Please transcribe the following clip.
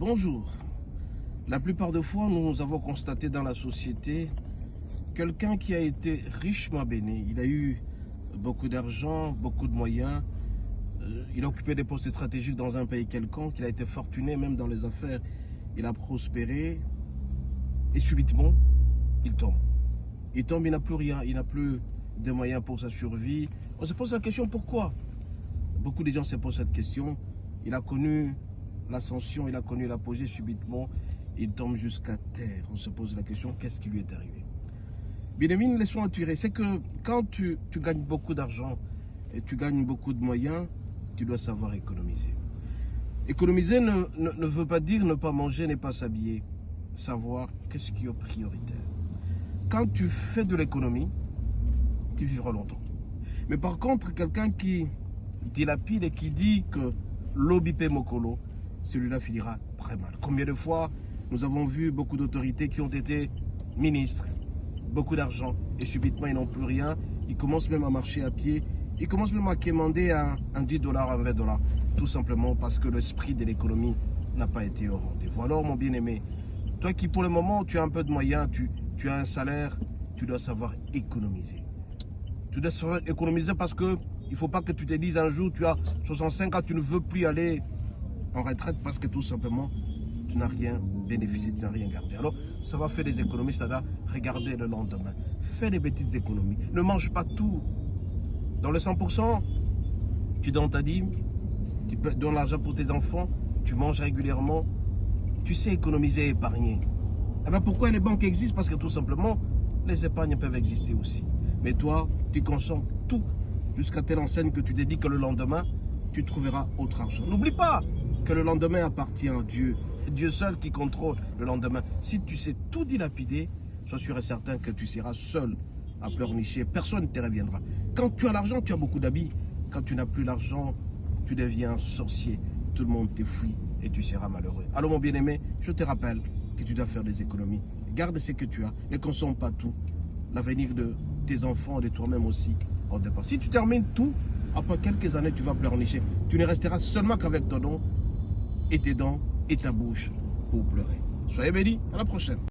Bonjour. La plupart des fois, nous avons constaté dans la société quelqu'un qui a été richement béni. Il a eu beaucoup d'argent, beaucoup de moyens. Il a occupé des postes stratégiques dans un pays quelconque. Il a été fortuné même dans les affaires. Il a prospéré. Et subitement, il tombe. Il tombe, il n'a plus rien. Il n'a plus de moyens pour sa survie. On se pose la question pourquoi? Beaucoup de gens se posent cette question. Il a connu l'ascension, il a connu l'apogée, subitement, il tombe jusqu'à terre. On se pose la question, qu'est-ce qui lui est arrivé? Bien-aimés, laissons attirer. C'est que quand tu gagnes beaucoup d'argent et tu gagnes beaucoup de moyens, tu dois savoir économiser. Économiser ne veut pas dire ne pas manger, ne pas s'habiller. Savoir qu'est-ce qui est prioritaire. Quand tu fais de l'économie, tu vivras longtemps. Mais par contre, quelqu'un qui dilapide et qui dit que l'obipé mokolo, celui-là finira très mal. Combien de fois nous avons vu beaucoup d'autorités qui ont été ministres, beaucoup d'argent, et subitement ils n'ont plus rien. Ils commencent même à marcher à pied. Ils commencent même à quémander un 10 $, un 20 $. Tout simplement parce que l'esprit de l'économie n'a pas été au rendez-vous. Alors mon bien-aimé, toi qui pour le moment tu as un peu de moyens, tu as un salaire, tu dois savoir économiser. Tu dois savoir économiser parce que il ne faut pas que tu te dises un jour, tu as 65 ans, tu ne veux plus aller en retraite parce que tout simplement, tu n'as rien bénéficié, tu n'as rien gardé. Alors, ça va faire des économies, ça va regarder le lendemain. Fais des petites économies. Ne mange pas tout. Dans le 100%, tu donnes ta dîme, tu donnes l'argent pour tes enfants, tu manges régulièrement, tu sais économiser et épargner. Eh bien, pourquoi les banques existent? Parce que tout simplement, les épargnes peuvent exister aussi. Mais toi, tu consommes tout jusqu'à telle enseigne que tu te dis que le lendemain, tu trouveras autre argent. N'oublie pas que le lendemain appartient à Dieu. C'est Dieu seul qui contrôle le lendemain. Si tu sais tout dilapider, sois sûr et certain que tu seras seul à pleurnicher. Personne ne te reviendra. Quand tu as l'argent, tu as beaucoup d'habits. Quand tu n'as plus l'argent, tu deviens sorcier. Tout le monde t'effuit et tu seras malheureux. Alors mon bien-aimé, je te rappelle que tu dois faire des économies. Garde ce que tu as. Ne consomme pas tout. L'avenir de tes enfants et de toi-même aussi en dépend. Si tu termines tout, après quelques années, tu vas pleurnicher. Tu ne resteras seulement qu'avec ton nom et tes dents et ta bouche pour pleurer. Soyez bénis, à la prochaine.